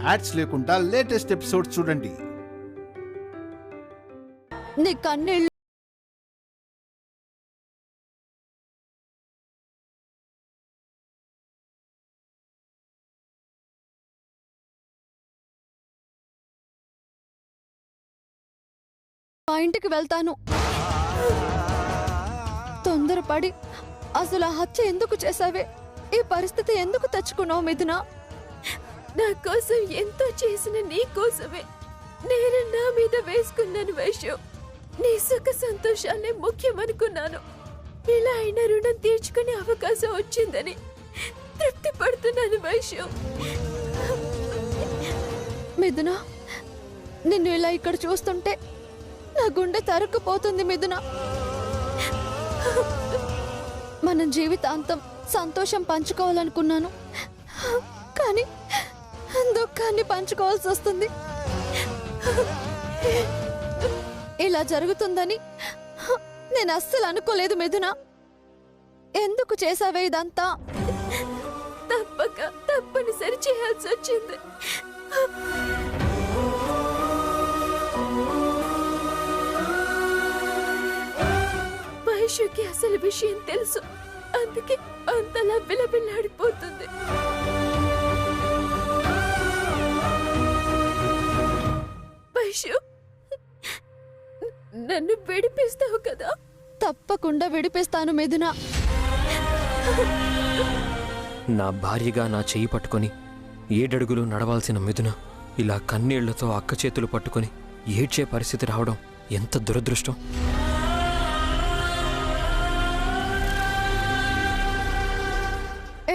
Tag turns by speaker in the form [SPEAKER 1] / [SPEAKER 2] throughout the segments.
[SPEAKER 1] Ads లేకుండా latest episodes చూడండి.
[SPEAKER 2] నీ కన్నీళ్ళు మా ఇంటికి వెళ్తాను. తొందరపడి అసలు ఆ హత్య ఎందుకు చేసావే? ఈ పరిస్థితి ఎందుకు తెచ్చుకున్నావు మిథున?
[SPEAKER 3] నా కోసం ఎంతో చేసిన నీ కోసమే నేను నా మీద వేసుకున్నాను వైషు. నీ సుఖ సంతోషాలే ముఖ్యమనుకున్నాను. ఇలా అయినా రుణం తీర్చుకునే అవకాశం వచ్చిందని తృప్తి పడుతున్నాను వైషు.
[SPEAKER 2] మిథున, నిన్ను ఇలా ఇక్కడ చూస్తుంటే నా గుండె తరుక్కుపోతుంది మిథున. మన జీవితాంతం సంతోషం పంచుకోవాలనుకున్నాను, కానీ దుఃఖాన్ని పంచుకోవాల్సి వస్తుంది. ఇలా జరుగుతుందని నేను అస్సలు అనుకోలేదు మిథున. ఎందుకు చేసావే ఇదంతా?
[SPEAKER 3] తప్పనిసరి చేయాల్సి వచ్చింది. వైషుకి అసలు విషయం తెలుసు, అందుకే అంతలా బిలబిల్లాడిపోతుంది. వైషు, నన్ను విడిపిస్తావు కదా?
[SPEAKER 2] తప్పకుండా విడిపిస్తాను మిథున.
[SPEAKER 4] నా భార్యగా నా చెయ్యి పట్టుకొని 7 అడుగులు నడవాల్సిన మిథున ఇలా కన్నీళ్లతో అక్క చేతులు పట్టుకొని ఏడ్చే పరిస్థితి రావడం ఎంత దురదృష్టం.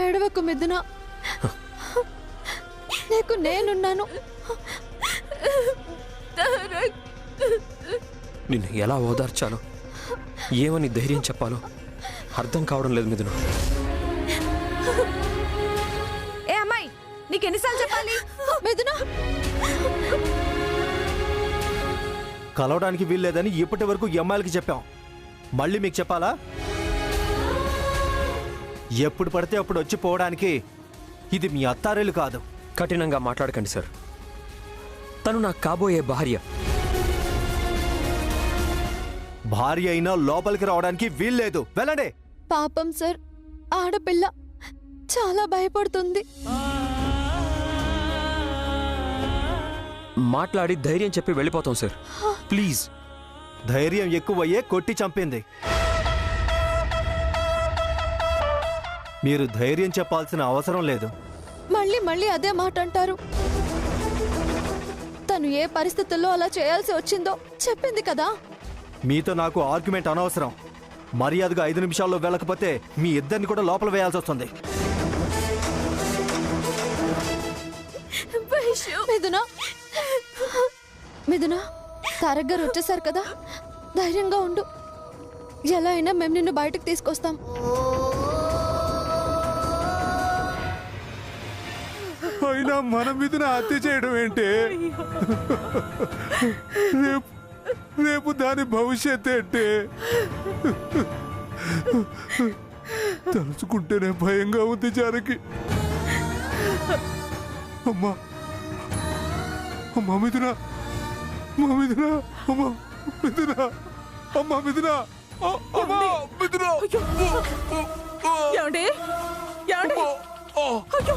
[SPEAKER 2] ఏడవకు మిథున, నీకు నేనున్నాను.
[SPEAKER 4] నిన్ను ఎలా ఓదార్చాలో, ఏమని ధైర్యం చెప్పాలో అర్థం కావడం లేదు మిథున.
[SPEAKER 3] ఏ అమ్మాయి, నీకెన్నిసార్లు చెప్పాలి?
[SPEAKER 2] మిథున,
[SPEAKER 5] కలవడానికి వీల్లేదని ఇప్పటి వరకు అమ్మాయిలకి చెప్పాం. మళ్ళీ మీకు చెప్పాలా? ఎప్పుడు పడితే అప్పుడు వచ్చి పోవడానికి ఇది మీ అత్తారేలు కాదు.
[SPEAKER 4] కఠినంగా మాట్లాడకండి సార్. తను నాకు కాబోయే భార్య.
[SPEAKER 5] భార్య అయినా లోపలికి రావడానికి వీల్లేదు. వెళ్ళండి.
[SPEAKER 2] పాపం సార్, ఆడపిల్ల చాలా భయపడుతుంది.
[SPEAKER 4] మాట్లాడి ధైర్యం చెప్పి వెళ్ళిపోతాం సార్, ప్లీజ్.
[SPEAKER 5] ధైర్యం ఎక్కువయ్యే కొట్టి చంపింది. మీరు ధైర్యం చెప్పాల్సిన అవసరం లేదు.
[SPEAKER 2] మళ్ళీ మళ్ళీ అదే మాట అంటారు. తను ఏ పరిస్థితుల్లో అలా చేయాల్సి వచ్చిందో చెప్పింది కదా.
[SPEAKER 5] మీతో నాకు ఆర్గ్యుమెంట్ అనవసరం. మర్యాదగా 5 నిమిషాల్లో వెళ్ళకపోతే మీ ఇద్దరిని కూడా లోపల వేయాల్సి వస్తుంది.
[SPEAKER 2] మిథున, మిథున, తారక్ గారు వచ్చేసారు కదా, ధైర్యంగా ఉండు. ఎలా అయినా మేము నిన్ను బయటకు తీసుకొస్తాం.
[SPEAKER 6] అయినా మన మీదన హత్య చేయడం ఏంటి? రేపు దాని భవిష్యత్ ఏంటి? తలుచుకుంటేనే భయంగా ఉంది జానకి. అమ్మా, అమ్మా మిథున, అమ్మా మిథున, అమ్మా మిథున, అమ్మా మిథున, అమ్మా మిథున.
[SPEAKER 3] ఏమండి? ఏమండి? అయ్యో,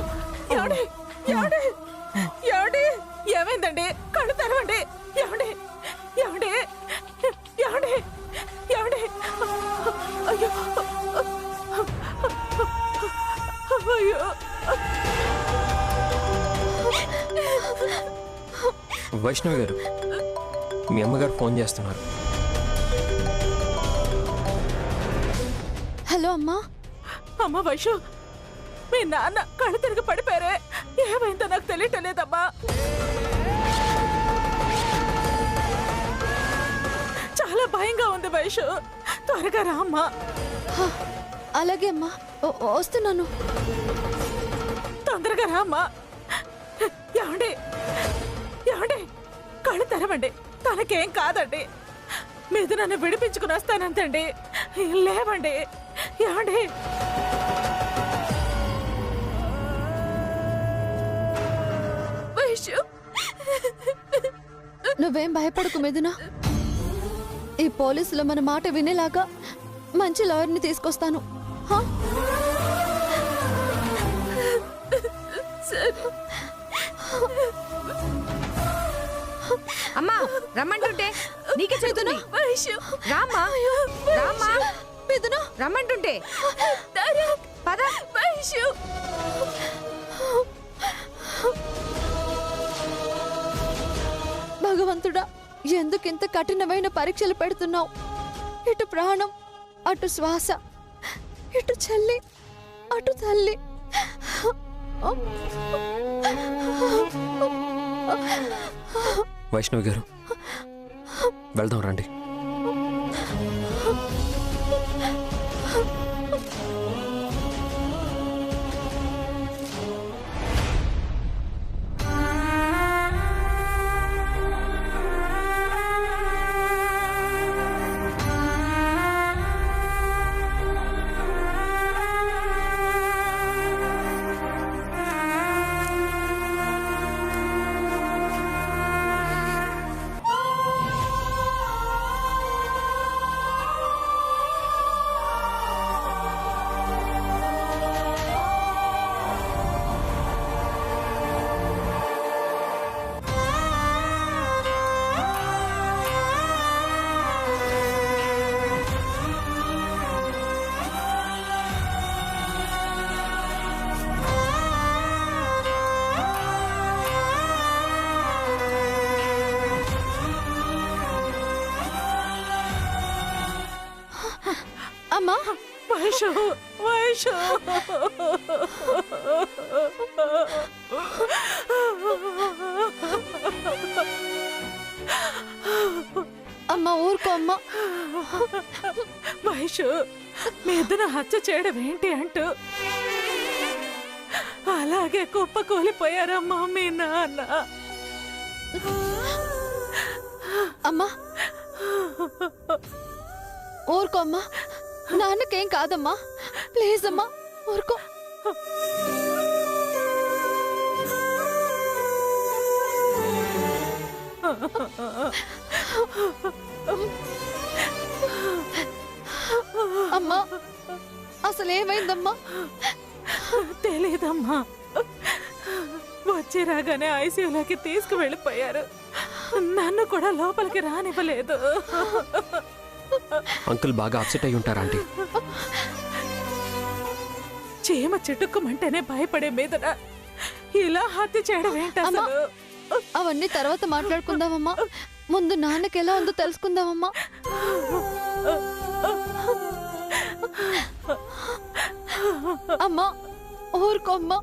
[SPEAKER 3] ఏమండి? ఏమండి? ఏమండి? ఏమైందండి? కళ్ళు తెరవండి. ఏమండి? ఏమండి? ఏమండి? ఏమండి? అయ్యో, అయ్యో.
[SPEAKER 4] వైష్ణవి గారు, మీ అమ్మగారు ఫోన్ చేస్తున్నారు.
[SPEAKER 2] హలో అమ్మా.
[SPEAKER 3] అమ్మ వైషు, మీ నాన్న కళ్ళు తిరిగి పడిపోయారే, ఏమైందో నాకు తెలియటం లేదమ్మా. చాలా భయంగా ఉంది వైషు, త్వరగా రా అమ్మా.
[SPEAKER 2] అలాగే అమ్మా, వస్తున్నాను.
[SPEAKER 3] తొందరగా రా అమ్మా. ఏమండి? ఏమండి? కళ్ళు తెరవండి, తనకేం కాదండి. మీద నన్ను విడిపించుకుని వస్తానంతండి. లేవండి. ఏమండి? వైషు, వైషు.
[SPEAKER 2] నువ్వేం భయపడకు మిథున. ఈ పోలీసులు మన మాట వినేలాగా మంచి లాయర్ని తీసుకొస్తాను. హా?
[SPEAKER 3] సరే.
[SPEAKER 7] అమ్మా రమ్మంటుంటే నీకే చెప్తున్నా.
[SPEAKER 3] వైషు
[SPEAKER 7] రామ్మా రామ్మా
[SPEAKER 2] మిథున
[SPEAKER 7] రమ్మంటుంటే
[SPEAKER 3] తారక్
[SPEAKER 7] పద.
[SPEAKER 3] వైషు.
[SPEAKER 2] భగవంతుడా, ఎందుకింత కఠినమైన పరీక్షలు పెడుతున్నావు? ఇటు ప్రాణం, అటు శ్వాస, ఇటు చెల్లి, అటు తల్లి.
[SPEAKER 4] వైష్ణవి గారు, వెళ్దాం రండి.
[SPEAKER 2] అమ్మా,
[SPEAKER 3] వైషు వైషు.
[SPEAKER 2] అమ్మా ఊరుకో అమ్మా.
[SPEAKER 3] వైషు, మీ ఇద్దరు హత్య చేయడం ఏంటి అంటూ అలాగే కుప్పకూలిపోయారమ్మా మీ నాన్న.
[SPEAKER 2] అమ్మా ఊరుకో అమ్మా. నాన్నకేం కాదమ్మా. ప్లీజ్ అమ్మా ఊరుకో. అమ్మా అసలేమైందమ్మా?
[SPEAKER 3] తెలీదమ్మా. వచ్చి రాగానే ఐసీయూలోకి తీసుకువెళ్ళిపోయారు. నన్ను కూడా లోపలికి రానివ్వలేదు.
[SPEAKER 4] అంకుల్ బాగా అప్సెట్ అయి ఉంటారా ఆంటీ?
[SPEAKER 3] చీమ చిటుక్కుమంటేనే భయపడే మీదన ఇలా హత్య చేయడం ఏంటి అసలు?
[SPEAKER 2] అవన్నీ తర్వాత మాట్లాడుకుందామమ్మా. ముందు నాన్నకి ఎలా ఉందో తెలుసుకుందామమ్మా. అమ్మా ఊరుకో అమ్మా.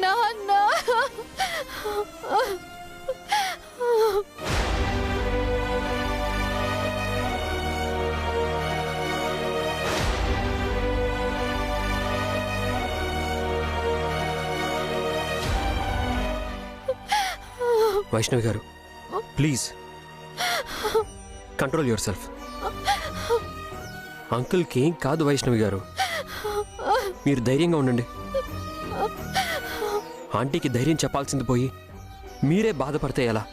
[SPEAKER 2] నాన్న
[SPEAKER 4] వైష్ణవి గారు, ప్లీజ్ కంట్రోల్ యువర్ సెల్ఫ్. అంకుల్కి ఏం కాదు వైష్ణవి గారు, మీరు ధైర్యంగా ఉండండి. ఆంటీకి ధైర్యం చెప్పాల్సింది పోయి మీరే బాధపడితే ఎలా?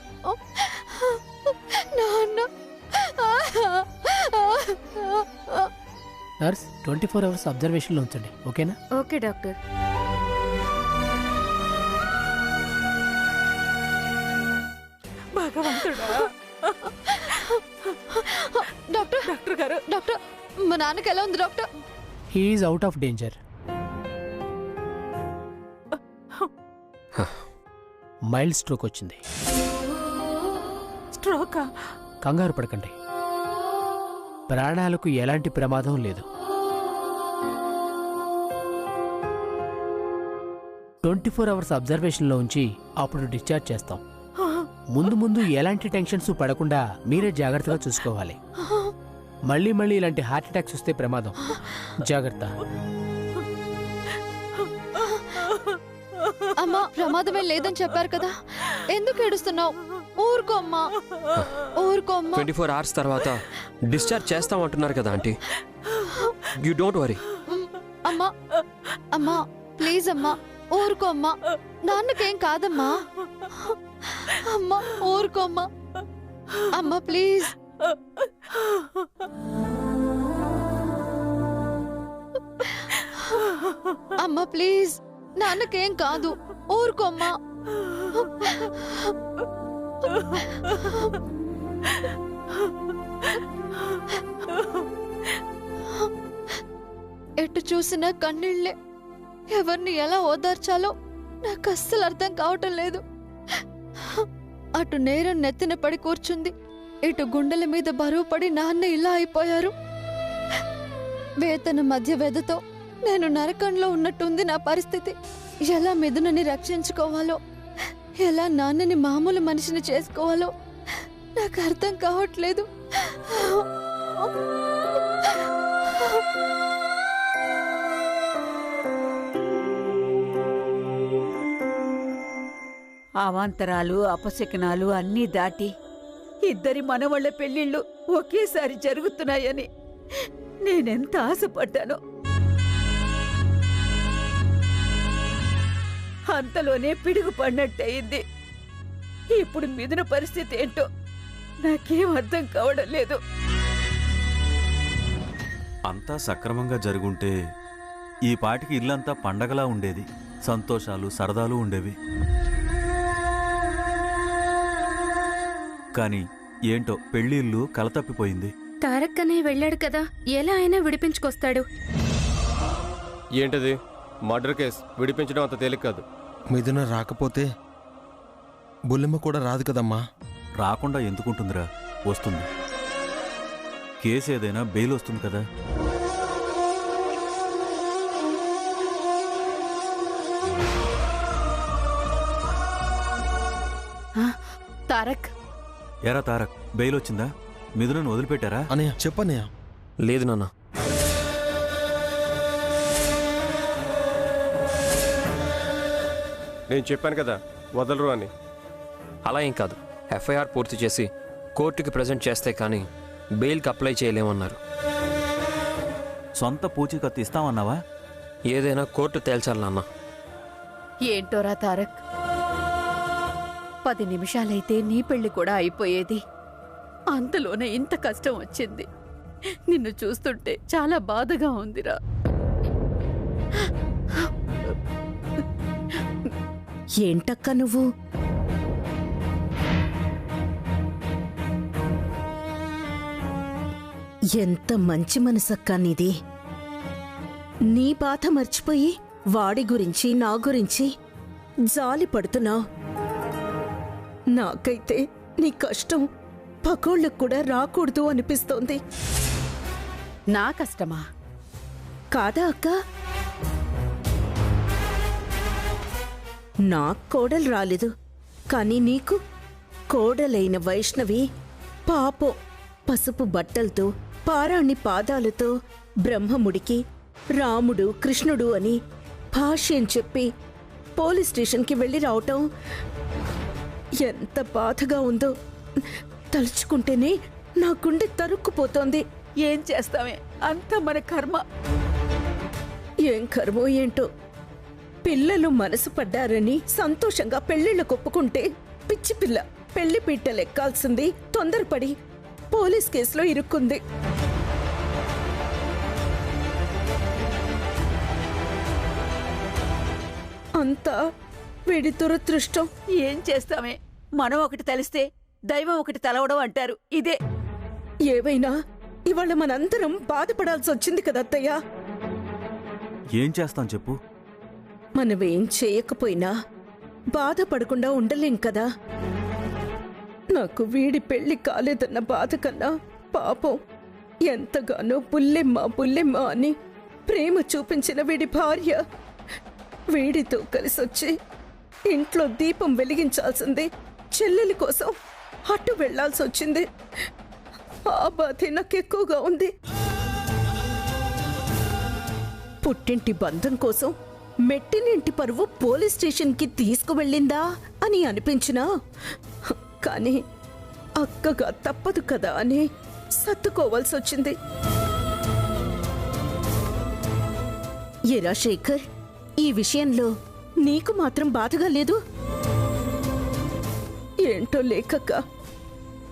[SPEAKER 8] నర్స్ 24 అవర్స్ అబ్జర్వేషన్లో ఉంచండి, ఓకేనా?
[SPEAKER 7] Okay doctor.
[SPEAKER 3] భగవంతుడా.
[SPEAKER 2] డాక్టర్
[SPEAKER 3] డాక్టర్ గారు,
[SPEAKER 2] డాక్టర్ మా నాన్నకి ఎలా ఉంది doctor?
[SPEAKER 8] He is out of danger. Mild stroke వచ్చింది.
[SPEAKER 3] స్ట్రోకా?
[SPEAKER 8] కంగారు పడకండి, ప్రాణాలకు ఎలాంటి ప్రమాదం లేదు. 24 అవర్స్ అబ్జర్వేషన్లో ఉంచి అప్పుడు డిశ్చార్జ్ చేస్తాం. ముందు ముందు ఎలాంటి టెన్షన్స్ పడకుండా మీరే జాగ్రత్తగా చూసుకోవాలి. మళ్ళీ మళ్ళీ ఇలాంటి హార్ట్ అటాక్స్ వస్తే ప్రమాదం. జాగ్రత్త.
[SPEAKER 2] అమ్మా ప్రమాదమే లేదని చెప్పారు కదా, ఎందుకు ఏడుస్తున్నావు? ఊరుకో అమ్మా, ఊరుకో అమ్మా.
[SPEAKER 4] 24 hours తర్వాత డిశ్చార్జ్ చేస్తామంటున్నారు కదా ఆంటీ. You don't worry.
[SPEAKER 2] అమ్మా అమ్మా ప్లీజ్ అమ్మా, ఊరుకో అమ్మా. నాన్నకేం కాదమ్మా. అమ్మా ఊరుకో అమ్మా. అమ్మా ప్లీజ్. అమ్మా ప్లీజ్, నాన్నకేం కాదు, ఊరుకో అమ్మా. ఎటు చూసినా కన్నీళ్లే. ఎవరిని ఎలా ఓదార్చాలో నాకు అస్సలు అర్థం కావటం లేదు. అటు నేరం నెత్తిన పడి కూర్చుంది, ఇటు గుండెల మీద బరువు పడి నాన్న ఇలా అయిపోయారు. వేతన మధ్య వెదతో నేను నరకంలో ఉన్నట్టుంది నా పరిస్థితి. ఎలా మిథునని రక్షించుకోవాలో, ఎలా నాన్నని మామూలు మనిషిని చేసుకోవాలో నాకు అర్థం కావట్లేదు.
[SPEAKER 9] అవాంతరాలు అపశకనాలు అన్నీ దాటి ఇద్దరి మనవళ్ల పెళ్లిళ్ళు ఒకేసారి జరుగుతున్నాయని నేనెంత ఆశపడ్డానో. అంతలోనే పిడుగు పడినట్టయింది. ఇప్పుడు మిథున పరిస్థితి ఏంటో నాకేం అర్థం కావడం లేదు.
[SPEAKER 10] అంతా సక్రమంగా జరుగుంటే ఈ పాటికి ఇల్లంతా పండగలా ఉండేది, సంతోషాలు సరదాలు ఉండేవి. కానీ ఏంటో పెళ్ళిళ్ళు కలతప్పిపోయింది.
[SPEAKER 7] తారక్ అనే వెళ్ళాడు కదా, ఎలా అయినా విడిపించుకొస్తాడు.
[SPEAKER 11] ఏంటది? మర్డర్ కేసు విడిపించడం అంత తేలిక కాదు.
[SPEAKER 6] మిథున రాకపోతే బుల్లెమ్మ కూడా రాదు కదమ్మా.
[SPEAKER 10] రాకుండా ఎందుకుంటుందిరా, వస్తుంది. కేసు ఏదైనా బెయిల్ వస్తుంది కదా.
[SPEAKER 7] తారక్,
[SPEAKER 10] ఎరా తారక్, బెయిల్ వచ్చిందా? మిథునను వదిలిపెట్టారా?
[SPEAKER 6] అనయ్య చెప్పనయ్య.
[SPEAKER 4] లేదు నాన్న.
[SPEAKER 11] నేను చెప్పాను కదా వదలరు అని.
[SPEAKER 4] అలా ఏం కాదు, ఎఫ్ఐఆర్ పూర్తి చేసి కోర్టుకి ప్రజెంట్ చేస్తే కానీ బెయిల్కి అప్లై చేయలేమన్నారు.
[SPEAKER 10] సొంత పూచీకత్తు ఇస్తామన్నావా?
[SPEAKER 4] ఏదైనా కోర్టు తేల్చాలి నాన్న.
[SPEAKER 9] ఏంటోరా తారక్, 10 నిమిషాలైతే నీ పెళ్లి కూడా అయిపోయేది. అంతలోనే ఇంత కష్టం వచ్చింది. నిన్ను చూస్తుంటే చాలా బాధగా ఉందిరా.
[SPEAKER 12] ఏంటక్క నువ్వు? ఎంత మంచి మనసక్క నీది. నీ బాధ మర్చిపోయి వాడి గురించి నా గురించి జాలి పడుతున్నావు. నాకైతే నీ కష్టం పకోళ్ళకు కూడా రాకూడదు అనిపిస్తోంది.
[SPEAKER 9] నా కష్టమా?
[SPEAKER 12] కాదా అక్క? నా కోడలు రాలేదు, కానీ నీకు కోడలైన వైష్ణవి పాపం పసుపు బట్టలతో పారాణి పాదాలతో బ్రహ్మముడికి రాముడు కృష్ణుడు అని భాష్యం చెప్పి పోలీస్ స్టేషన్కి వెళ్ళి రావటం ఎంత బాధగా ఉందో తలుచుకుంటేనే నా గుండె తరుక్కుపోతోంది.
[SPEAKER 9] ఏం చేస్తామే, అంతా మన కర్మ.
[SPEAKER 12] ఏం కర్మో ఏంటో. పిల్లలు మనసు పడ్డారని సంతోషంగా పెళ్లిళ్ళు కొప్పుకుంటే పిచ్చి పిల్ల పెళ్లి పీటలెక్కాల్సింది తొందరపడి పోలీస్ కేసులో ఇరుక్కుంది. అంతా వీడి దురదృష్టం.
[SPEAKER 9] ఏం చేస్తామే, మనం ఒకటి తలిస్తే దైవం ఒకటి తలవడం అంటారు. ఇదే.
[SPEAKER 12] ఏవైనా ఇవాళ మనందరం బాధపడాల్సి వచ్చింది కదా అత్తయ్య.
[SPEAKER 10] ఏం చేస్తాం చెప్పు?
[SPEAKER 12] మనమేం చేయకపోయినా బాధపడకుండా ఉండలేం కదా. నాకు వీడి పెళ్లి కాలేదన్న బాధ కన్నా పాపం ఎంతగానో బుల్లెమ్మ అని ప్రేమ చూపించిన వీడి భార్య వీడితో కలిసొచ్చి ఇంట్లో దీపం వెలిగించాల్సింది చెల్లెలి కోసం అటు వెళ్లాల్సి వచ్చింది. ఆ బాధే నాకెక్కువగా ఉంది. పుట్టింటి బంధం కోసం మెట్టినింటి పరువు పోలీస్ స్టేషన్కి తీసుకువెళ్ళిందా అని అనిపించినా కానీ అక్కగా తప్పదు కదా అని సర్దుకోవాల్సి వచ్చింది. ఏరా శేఖర్, ఈ విషయంలో నీకు మాత్రం బాధగా లేదు? ఏంటో లేకక్క,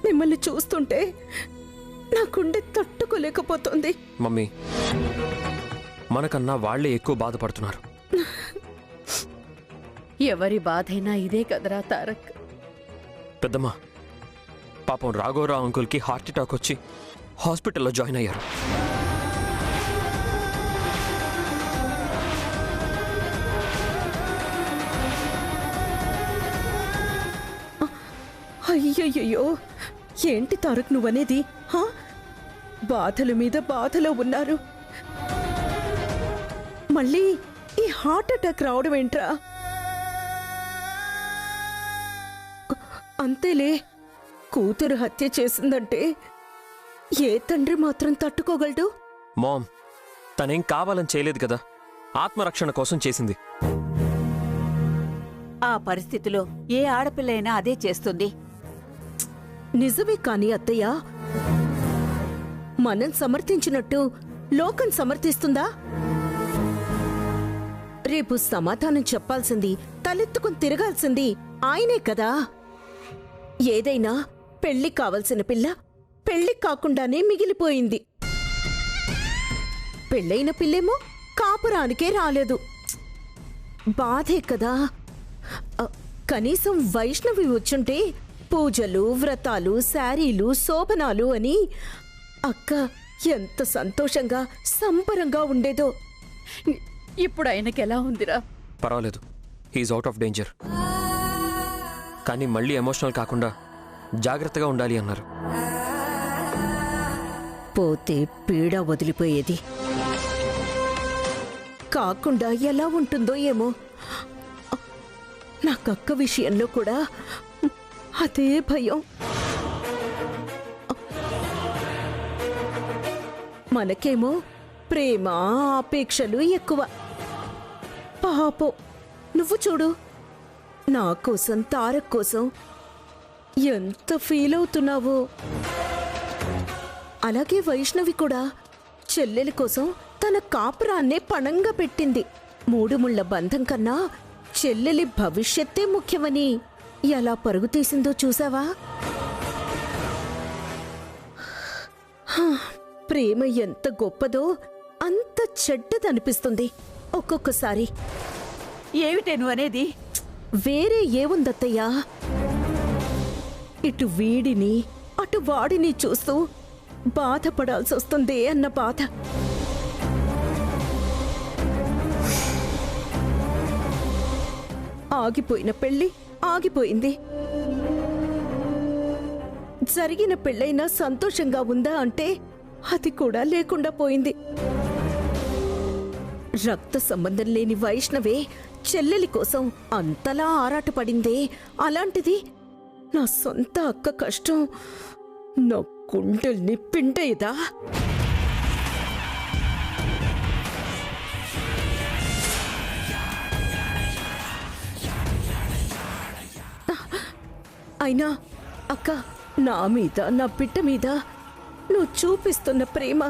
[SPEAKER 12] మిమ్మల్ని చూస్తుంటే నాకుండే తట్టుకోలేకపోతుంది.
[SPEAKER 4] మమ్మీ, మనకన్నా వాళ్లే ఎక్కువ బాధపడుతున్నారు.
[SPEAKER 9] ఎవరి బాధైనా ఇదే కదరా తారక్.
[SPEAKER 4] పెద్దమ్మా, పాపం రాఘవరావు అంకుల్కి హార్ట్ అటాక్ వచ్చి హాస్పిటల్లో జాయిన్ అయ్యారు.
[SPEAKER 12] అయ్యయ్యో, ఏంటి తారక్ నువ్వనేది? బాధల మీద బాధలో ఉన్నారు, మళ్ళీ ఈ హార్ట్ అటాక్ రావడం ఏంట్రా? అంతేలే, కూతురు హత్య చేసిందంటే ఏ తండ్రి మాత్రం తట్టుకోగలడు?
[SPEAKER 4] మామ్, తనేం కావాలని చేయలేదు కదా, ఆత్మరక్షణ కోసం చేసింది.
[SPEAKER 13] ఆ పరిస్థితిలో ఏ ఆడపిల్లైనా అదే చేస్తుంది.
[SPEAKER 12] నిజమే కాని అత్తయ్య, మనం సమర్థించినట్టు లోకం సమర్థిస్తుందా? రేపు సమాధానం చెప్పాల్సింది, తలెత్తుకుని తిరగాల్సింది ఆయనే కదా. ఏదైనా పెళ్లి కావలసిన పిల్ల పెళ్లి కాకుండానే మిగిలిపోయింది. పెళ్ళైన పిల్లేమో కాపురానికే రాలేదు. బాధే కదా. కనీసం వైష్ణవి వచ్చుంటే పూజలు, వ్రతాలు, శారీలు, శోభనాలు అని అక్క ఎంత సంతోషంగా సంబరంగా ఉండేదో.
[SPEAKER 9] ఇప్పుడు ఆయనకి ఎలా ఉందిరా?
[SPEAKER 4] పర్వాలేదు, హీఈస్ అవుట్ ఆఫ్ డేంజర్. కానీ మళ్ళీ ఎమోషనల్ కాకుండా జాగ్రత్తగా ఉండాలి అన్నారు.
[SPEAKER 12] పోతే పీడ వదిలిపోయేది, కాకుండా ఎలా ఉంటుందో ఏమో. నాకక్క విషయంలో కూడా అదే భయం. మనకేమో ప్రేమ, ఆపేక్షలు ఎక్కువ. పాపం నువ్వు చూడు, నా కోసం, తారక్ కోసం ఎంత ఫీల్ అవుతున్నావో. అలాగే వైష్ణవి కూడా చెల్లెలి కోసం తన కాపురాన్నే పణంగా పెట్టింది. 3 ముళ్ల బంధం కన్నా చెల్లెలి భవిష్యత్తే ముఖ్యమని ఎలా పరుగు తీసిందో చూసావా? ప్రేమ ఎంత గొప్పదో అంత చెడ్డదనిపిస్తుంది ఒక్కొక్కసారి.
[SPEAKER 13] ఏమిటే నువ్వు అనేది?
[SPEAKER 12] వేరే ఏముందత్తయ్యా, ఇటు వీడిని అటు వాడిని చూస్తూ బాధపడాల్సి వస్తుంది అన్న బాధ. ఆగిపోయిన పెళ్లి ఆగిపోయింది. జరిగిన పెళ్ళైనా సంతోషంగా ఉందా అంటే అది కూడా లేకుండా పోయింది. రక్త సంబంధం లేని వైష్ణవే చెల్లెలి కోసం అంతలా ఆరాటపడిందే, అలాంటిది నా సొంత అక్క కష్టం నా గుండెల్ని పిండేదా? అయినా అక్క, నా మీద, నా బిడ్డ మీద నువ్వు చూపిస్తున్న ప్రేమ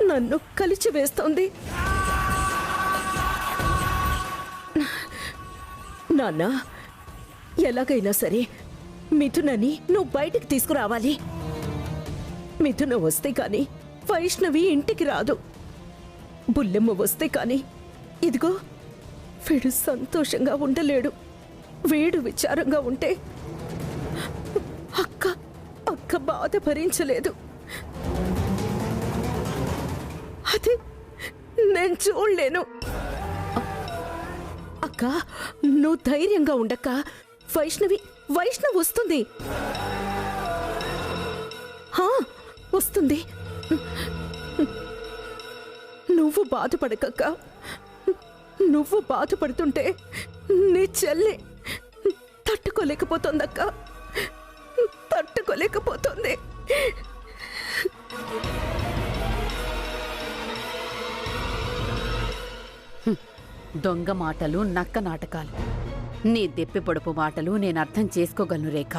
[SPEAKER 12] నన్ను కలిచివేస్తోంది. నాన్న, ఎలాగైనా సరే మిథునని నువ్వు బయటికి తీసుకురావాలి. మిథున వస్తే కాని వైష్ణవి ఇంటికి రాదు. బుల్లెమ్మ వస్తే కాని ఇదిగో వీడు సంతోషంగా ఉండలేడు. వీడు విచారంగా ఉంటే అక్క అక్క బాధ భరించలేదు. అది నేను చూడలేను. అక్క, నువ్వు ధైర్యంగా ఉండక్క. వైష్ణవి వస్తుంది. వస్తుంది. నువ్వు బాధపడకక్క. నువ్వు బాధపడుతుంటే నీ చెల్లి తట్టుకోలేకపోతుందక్క, తట్టుకోలేకపోతుంది.
[SPEAKER 9] దొంగ మాటలు, నక్క నాటకాలు. నీ దెప్పి పొడుపు మాటలు నేను అర్థం చేసుకోగలను రేఖ.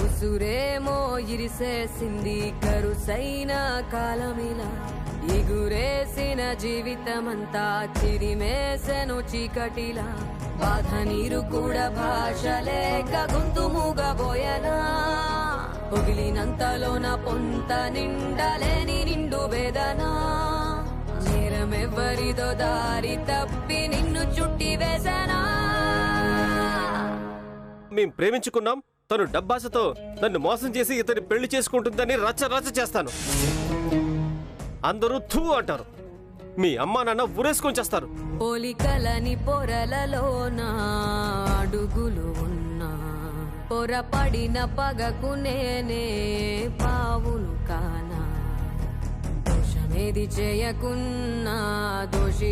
[SPEAKER 3] ఉసురేమో ఇరిసేసింది కరుసైన కాలమిలా, ఎగురేసిన జీవితమంతా చిరిమేసెను చీకటిలా, బాధ నీరు కూడా భాష లేక గొంతు మూగబోయనా, పొగిలినంతలోన పొంత నిండలేని నిండు వేదనా, నేరమెవ్వరిదో దారి తప్పి నిన్ను చుట్టి వేసనా.
[SPEAKER 11] మేం ప్రేమించుకున్నాం, తను డబ్బాసతో నన్ను మోసం చేసి ఇతని పెళ్లి చేసుకుంటుందని రచ్చ రచ్చ చేస్తాను. అందరూ థూ అంటారు, మీ అమ్మా నాన్న ఊరేసుకొని చేస్తారు.
[SPEAKER 3] పోలికలని పొరలలోన అడుగులు ఉన్నా, పొరపడిన పగకు నేనే పావులు కానా, దోషమేది చేయకున్నా దోషి